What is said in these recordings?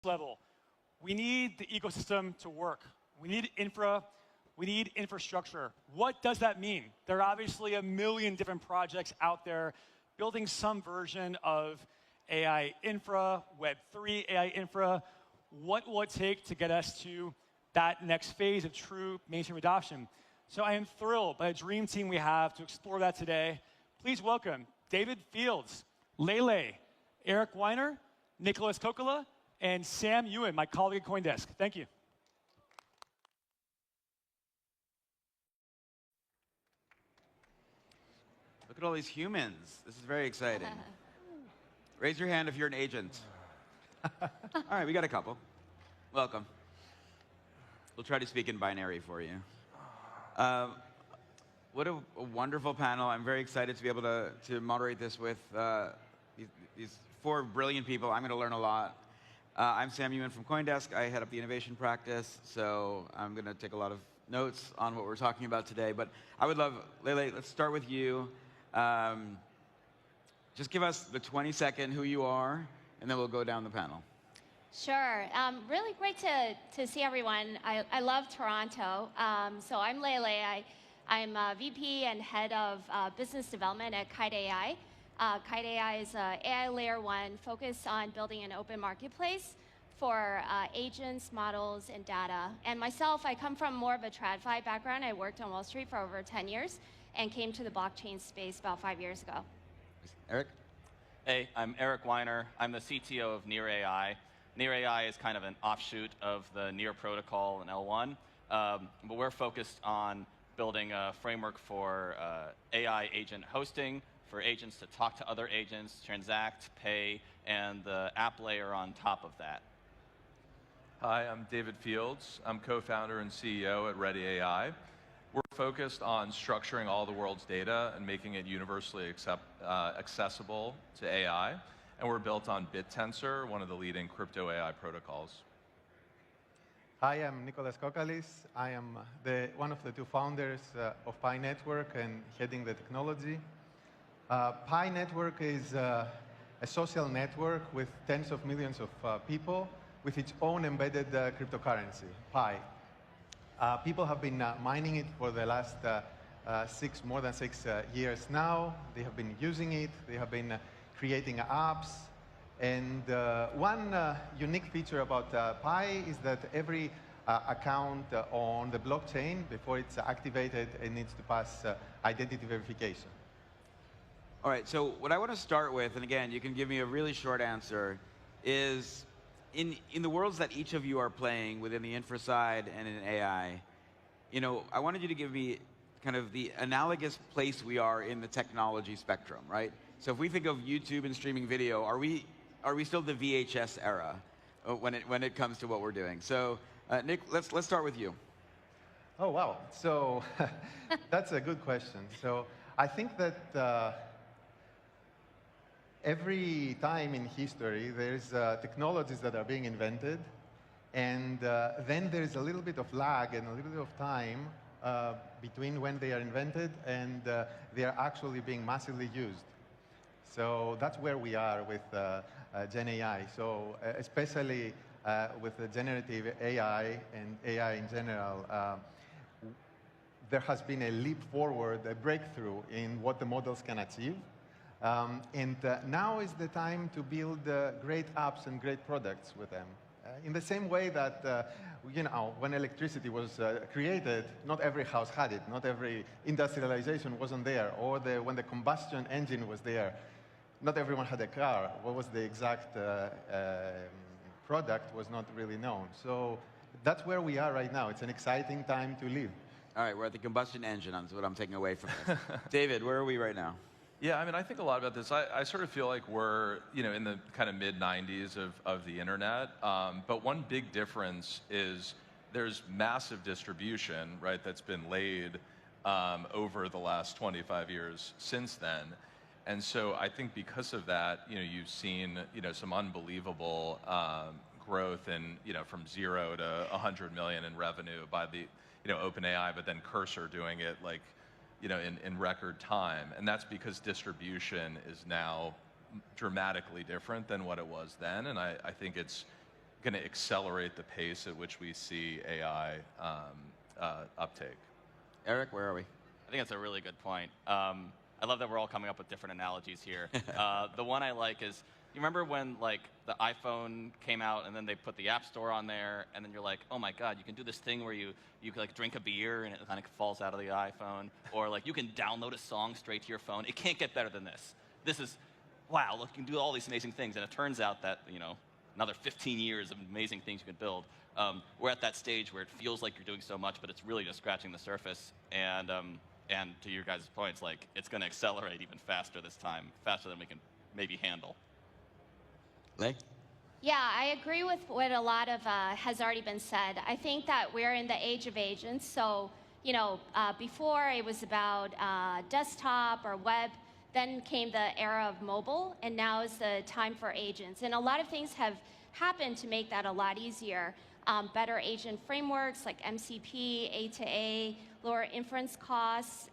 level. We need the ecosystem to work. We need infra. We need infrastructure. What does that mean? There are obviously a million different projects out there building some version of AI infra, Web3 AI infra. What will it take to get us to that next phase of true mainstream adoption? So I am thrilled by the dream team we have to explore that today. Please welcome David Fields, Lele, Eric Weiner, Nicholas Kokala, and Sam Ewan, my colleague at CoinDesk. Thank you. Look at all these humans. This is very exciting. Raise your hand if you're an agent. All right, we got a couple. Welcome. We'll try to speak in binary for you. What a wonderful panel. I'm very excited to be able to moderate this with these four brilliant people. I'm going to learn a lot. I'm Sam Ewan from CoinDesk. I head up the innovation practice, so I'm going to take a lot of notes on what we're talking about today. But I would love, Lele, let's start with you. Just give us the 20-second who you are, and then we'll go down the panel. Sure. Really great to see everyone. I love Toronto. So I'm Lele. I'm VP and head of business development at Kite AI. Kite AI is an AI layer 1 focused on building an open marketplace for agents, models, and data. And myself, I come from more of a TradFi background. I worked on Wall Street for over 10 years and came to the blockchain space about 5 years ago. Eric? Hey, I'm Eric Weiner. I'm the CTO of Near AI. Near AI is kind of an offshoot of the Near protocol and L1, but we're focused on building a framework for AI agent hosting, for agents to talk to other agents, transact, pay, and the app layer on top of that. Hi, I'm David Fields. I'm co-founder and CEO at Ready AI. We're focused on structuring all the world's data and making it universally accessible to AI. And we're built on BitTensor, one of the leading crypto AI protocols. Hi, I'm Nicholas Kokalis. I am one of the two founders of Pi Network and heading the technology. Pi Network is a social network with tens of millions of people with its own embedded cryptocurrency, Pi. People have been mining it for the last more than 6 years now. They have been using it. They have been creating apps. And one unique feature about Pi is that every account on the blockchain, before it's activated, it needs to pass identity verification. All right, so what I want to start with, and again, you can give me a really short answer, is in the worlds that each of you are playing within the infra side and in AI, I wanted you to give me kind of the analogous place we are in the technology spectrum, right? So if we think of YouTube and streaming video, are we still the VHS era when it comes to what we're doing? So Nick, let's start with you. Oh, wow. So that's a good question. So I think that every time in history, there's technologies that are being invented, and then there's a little bit of lag and a little bit of time between when they are invented and they are actually being massively used. So that's where we are with Gen AI. So especially with the generative AI and AI in general, there has been a leap forward, a breakthrough in what the models can achieve. And now is the time to build great apps and great products with them. In the same way that, when electricity was created, not every house had it, not every industrialization wasn't there, or when the combustion engine was there, not everyone had a car. What was the exact product was not really known. So that's where we are right now. It's an exciting time to live. All right, we're at the combustion engine. That's what I'm taking away from this. David, where are we right now? Yeah, I mean, I think a lot about this. I sort of feel like we're, in the kind of mid-90s of the internet. But one big difference is there's massive distribution, right, that's been laid over the last 25 years since then. And so I think because of that, you've seen, some unbelievable growth in, from 0 to 100 million in revenue by the, OpenAI, but then Cursor doing it like, in record time. And that's because distribution is now dramatically different than what it was then. And I think it's going to accelerate the pace at which we see AI uptake. Eric, where are we? I think that's a really good point. I love that we're all coming up with different analogies here. The one I like is, you remember when like the iPhone came out and then they put the App Store on there, and then you're like, oh my God, you can do this thing where you like drink a beer and it kind of falls out of the iPhone, or like you can download a song straight to your phone. It can't get better than this. This is, wow, look, you can do all these amazing things, and it turns out that, you know, another 15 years of amazing things you can build. We're at that stage where it feels like you're doing so much, but it's really just scratching the surface. And to your guys' points, like, it's going to accelerate even faster this time, faster than we can maybe handle. Lei? Yeah, I agree with what a lot of has already been said. I think that we're in the age of agents. So, you know, before it was about desktop or web, then came the era of mobile, and now is the time for agents. And a lot of things have happened to make that a lot easier. Better agent frameworks like MCP, A2A, lower inference costs,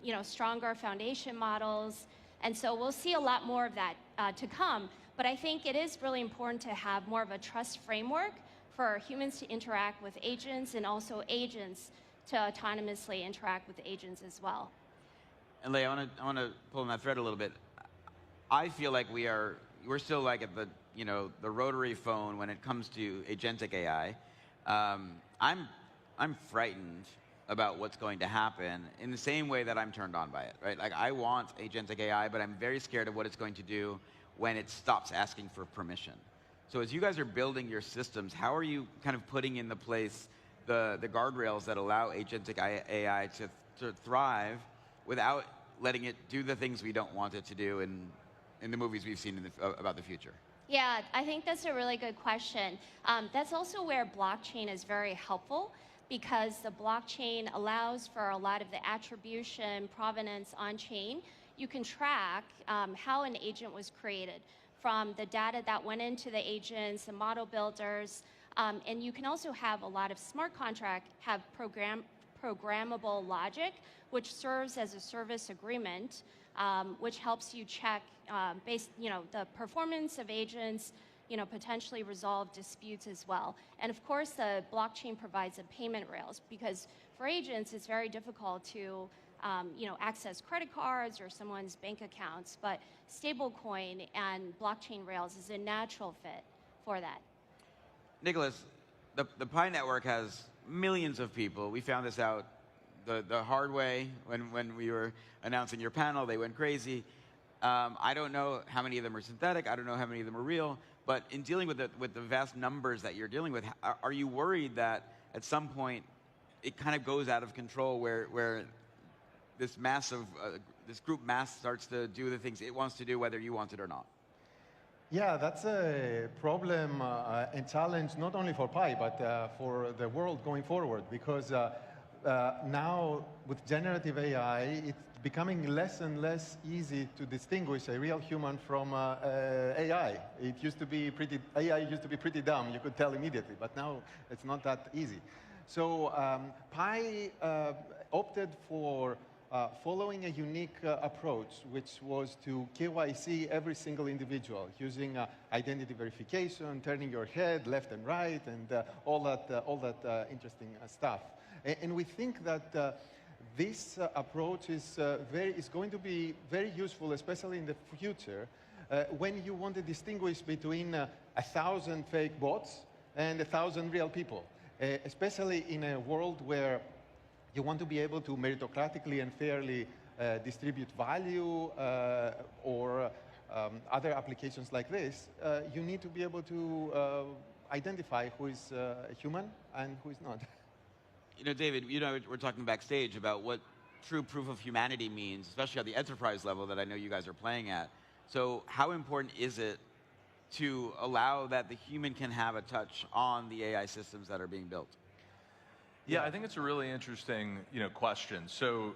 you know, stronger foundation models. And so we'll see a lot more of that to come. But I think it is really important to have more of a trust framework for humans to interact with agents, and also agents to autonomously interact with agents as well. And Lei, I want to pull on that thread a little bit. I feel like we're still like at the, you know, the rotary phone when it comes to agentic AI. I'm frightened about what's going to happen in the same way that I'm turned on by it, right? Like, I want agentic AI, but I'm very scared of what it's going to do when it stops asking for permission. So as you guys are building your systems, how are you kind of putting into place the guardrails that allow agentic AI to thrive without letting it do the things we don't want it to do in the movies we've seen about the future? Yeah, I think that's a really good question. That's also where blockchain is very helpful, because the blockchain allows for a lot of the attribution, provenance on-chain. You can track how an agent was created from the data that went into the agents, the model builders, and you can also have a lot of smart contracts have programmable logic, which serves as a service agreement, which helps you check the performance of agents, you know, potentially resolve disputes as well. And of course, the blockchain provides a payment rails, because for agents, it's very difficult to access credit cards or someone's bank accounts, but stablecoin and blockchain rails is a natural fit for that. Nicholas, the Pi network has millions of people. We found this out the hard way when we were announcing your panel. They went crazy. I don't know how many of them are synthetic. I don't know how many of them are real. But in dealing with the vast numbers that you're dealing with, are you worried that at some point it kind of goes out of control, where this massive, this group mass starts to do the things it wants to do, whether you want it or not? Yeah, that's a problem and challenge not only for Pi, but for the world going forward, because now with generative AI, it's becoming less and less easy to distinguish a real human from AI. AI used to be pretty dumb, you could tell immediately, but now it's not that easy. So Pi opted for following a unique approach, which was to KYC every single individual using identity verification, turning your head left and right, and all that interesting stuff. And we think that this approach is going to be very useful, especially in the future, when you want to distinguish between 1,000 fake bots and 1,000 real people, especially in a world where you want to be able to meritocratically and fairly distribute value or other applications like this. You need to be able to identify who is a human and who is not. You know, David, we're talking backstage about what true proof of humanity means, especially at the enterprise level that I know you guys are playing at. So how important is it to allow that the human can have a touch on the AI systems that are being built? Yeah, I think it's a really interesting, question. So,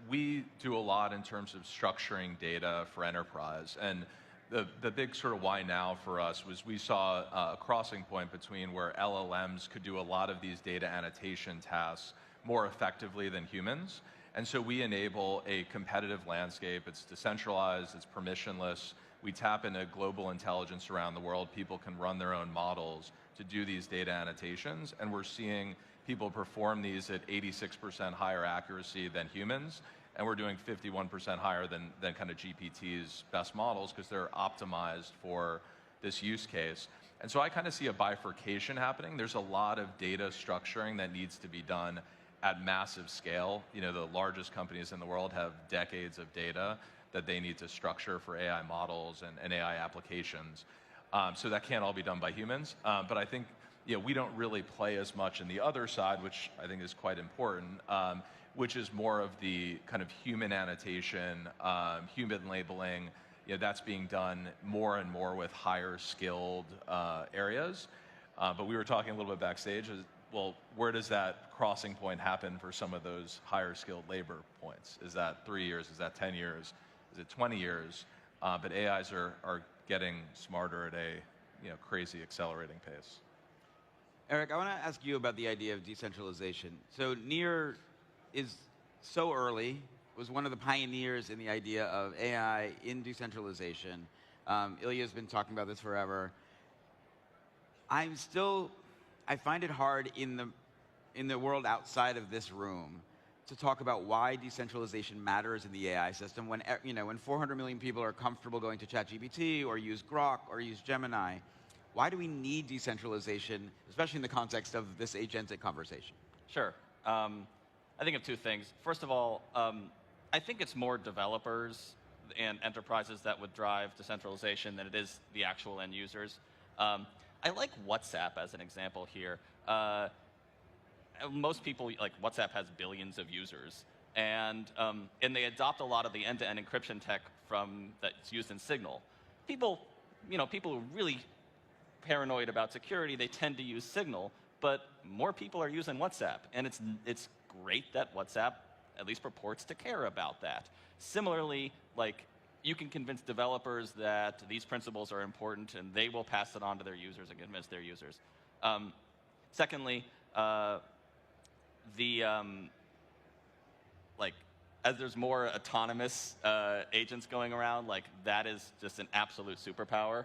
we do a lot in terms of structuring data for enterprise, and the big sort of why now for us was we saw a crossing point between where LLMs could do a lot of these data annotation tasks more effectively than humans. And so we enable a competitive landscape. It's decentralized, it's permissionless, we tap into global intelligence around the world. People can run their own models to do these data annotations, and we're seeing people perform these at 86% higher accuracy than humans, and we're doing 51% higher than kind of GPT's best models because they're optimized for this use case. And so I kind of see a bifurcation happening. There's a lot of data structuring that needs to be done at massive scale. You know, the largest companies in the world have decades of data that they need to structure for AI models and AI applications. So that can't all be done by humans. But I think we don't really play as much in the other side, which I think is quite important, which is more of the kind of human annotation, human labeling. That's being done more and more with higher skilled areas. But we were talking a little bit backstage, well, where does that crossing point happen for some of those higher skilled labor points? Is that 3 years? Is that 10 years? Is it 20 years? But AIs are getting smarter at a crazy accelerating pace. Eric, I want to ask you about the idea of decentralization. So Near is so early, was one of the pioneers in the idea of AI in decentralization. Ilya's been talking about this forever. I find it hard in the world outside of this room to talk about why decentralization matters in the AI system when 400 million people are comfortable going to ChatGPT or use Grok or use Gemini. Why do we need decentralization, especially in the context of this agentic conversation? Sure. I think of two things. First of all, I think it's more developers and enterprises that would drive decentralization than it is the actual end users. I like WhatsApp as an example here. Most people, like WhatsApp has billions of users, and they adopt a lot of the end-to-end encryption tech that's used in Signal. People who are really paranoid about security, they tend to use Signal, but more people are using WhatsApp, and it's great that WhatsApp at least purports to care about that. Similarly, you can convince developers that these principles are important, and they will pass it on to their users and convince their users. Secondly, as there's more autonomous agents going around, that is just an absolute superpower.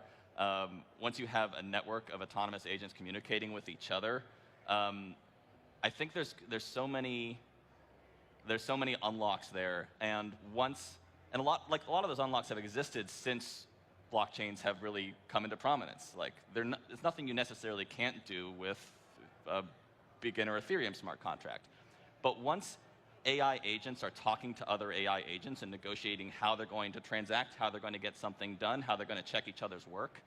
Once you have a network of autonomous agents communicating with each other, I think there's so many unlocks there, and a lot of those unlocks have existed since blockchains have really come into prominence. There's nothing you necessarily can't do with a beginner Ethereum smart contract. But once AI agents are talking to other AI agents and negotiating how they're going to transact, how they're going to get something done, how they're going to check each other's work,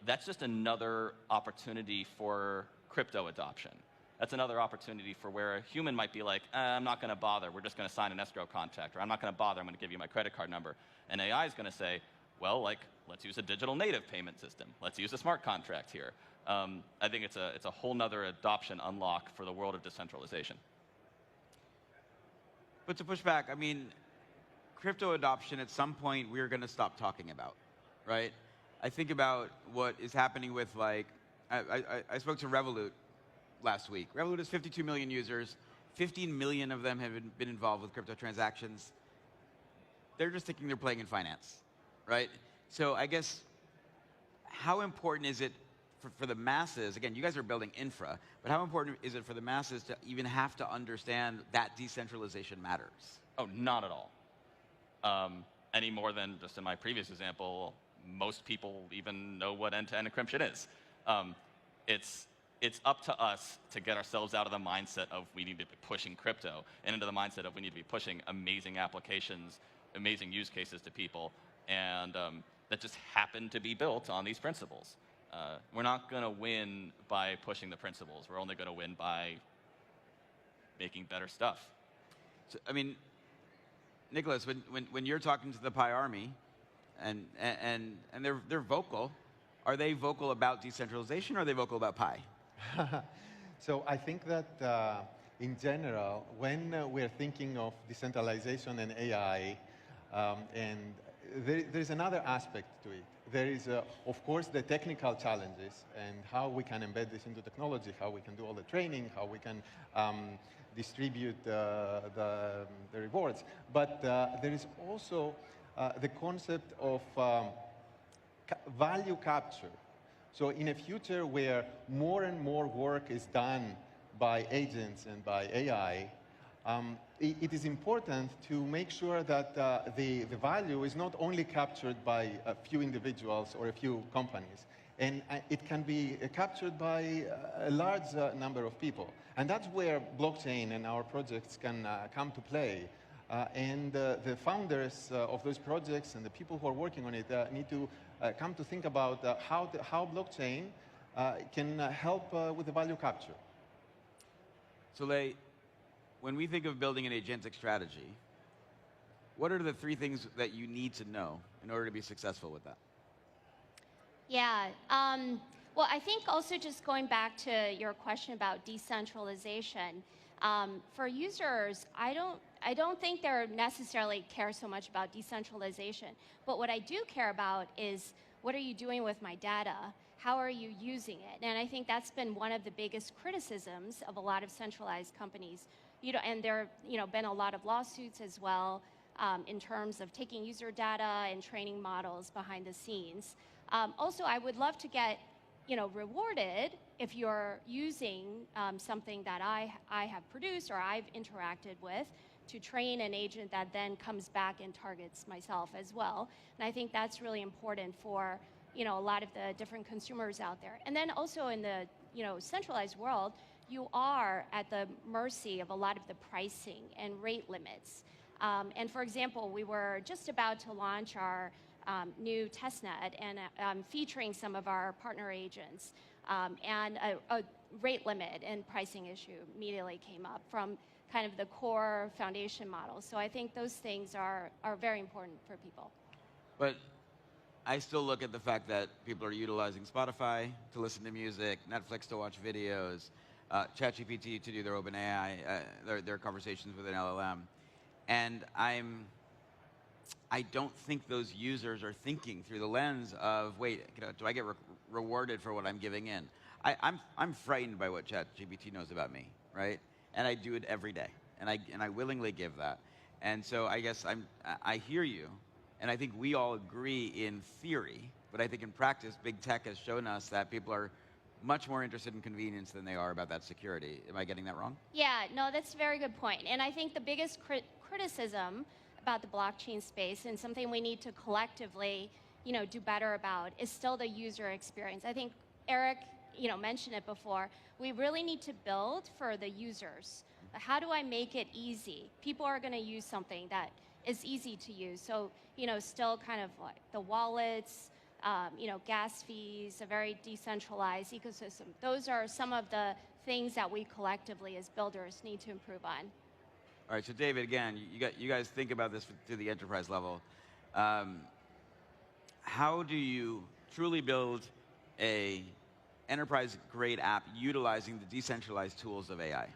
that's just another opportunity for crypto adoption. That's another opportunity for where a human might be like, I'm not going to bother, we're just going to sign an escrow contract, or I'm not going to bother, I'm going to give you my credit card number. And AI is going to say, well, let's use a digital native payment system. Let's use a smart contract here. I think it's a whole nother adoption unlock for the world of decentralization. But to push back, I mean, crypto adoption at some point we're going to stop talking about, right? I think about what is happening with I spoke to Revolut last week. Revolut has 52 million users. 15 million of them have been involved with crypto transactions. They're just thinking they're playing in finance, right? So I guess, how important is it for the masses? Again, you guys are building infra, but how important is it for the masses to even have to understand that decentralization matters? Oh, not at all. Any more than just in my previous example, most people even know what end-to-end encryption is. It's up to us to get ourselves out of the mindset of we need to be pushing crypto and into the mindset of we need to be pushing amazing applications, amazing use cases to people, and that just happen to be built on these principles. We're not going to win by pushing the principles. We're only going to win by making better stuff. So, I mean, Nicholas, when you're talking to the Pi Army, and they're vocal, are they vocal about decentralization, or are they vocal about Pi? So I think that in general, when we're thinking of decentralization and AI, and there's another aspect to it. There is, of course, the technical challenges and how we can embed this into technology, how we can do all the training, how we can distribute the rewards. But there is also the concept of value capture. So in a future where more and more work is done by agents and by AI, it is important to make sure that the value is not only captured by a few individuals or a few companies, and it can be captured by a large number of people. And that's where blockchain and our projects can come to play. And the founders of those projects and the people who are working on it need to come to think about how blockchain can help with the value capture. So, Lei, when we think of building an agentic strategy, what are the 3 things that you need to know in order to be successful with that? Yeah. Well, I think also just going back to your question about decentralization, for users, I don't think they necessarily care so much about decentralization. But what I do care about is, what are you doing with my data? How are you using it? And I think that's been one of the biggest criticisms of a lot of centralized companies. And there have been a lot of lawsuits as well in terms of taking user data and training models behind the scenes. Also, I would love to get rewarded if you're using something that I have produced or I've interacted with to train an agent that then comes back and targets myself as well. And I think that's really important for a lot of the different consumers out there. And then also in the centralized world, you are at the mercy of a lot of the pricing and rate limits. And for example, we were just about to launch our new testnet and featuring some of our partner agents. And a rate limit and pricing issue immediately came up from kind of the core foundation model. So I think those things are very important for people. But I still look at the fact that people are utilizing Spotify to listen to music, Netflix to watch videos, ChatGPT to do their OpenAI, their conversations with an LLM. And I don't think those users are thinking through the lens of, wait, do I get rewarded for what I'm giving in? I'm frightened by what ChatGPT knows about me, right? And I do it every day, and I willingly give that. And so I guess I hear you, and I think we all agree in theory, but I think in practice, big tech has shown us that people are much more interested in convenience than they are about that security. Am I getting that wrong? Yeah, no, that's a very good point. And I think the biggest criticism about the blockchain space, and something we need to collectively, do better about, is still the user experience. I think Eric, mentioned it before. We really need to build for the users. How do I make it easy? People are going to use something that is easy to use. So, still kind of like the wallets, gas fees, a very decentralized ecosystem. Those are some of the things that we collectively as builders need to improve on. All right, so David, again, you guys think about this to the enterprise level. How do you truly build a enterprise-grade app utilizing the decentralized tools of AI?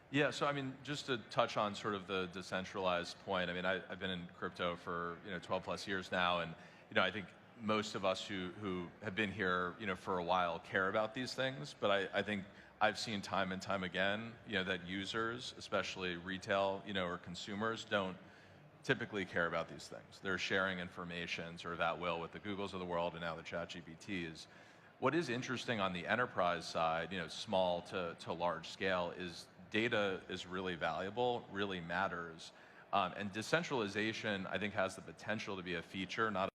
Yeah, so I mean, just to touch on sort of the decentralized point, I mean, I've been in crypto for 12 plus years now, and I think most of us who have been here for a while care about these things, but I think I've seen time and time again that users, especially retail or consumers, don't typically care about these things. They're sharing information sort of at will with the Googles of the world and now the ChatGPTs. What is interesting on the enterprise side, small to large scale, is data is really valuable, really matters. And decentralization, I think, has the potential to be a feature, not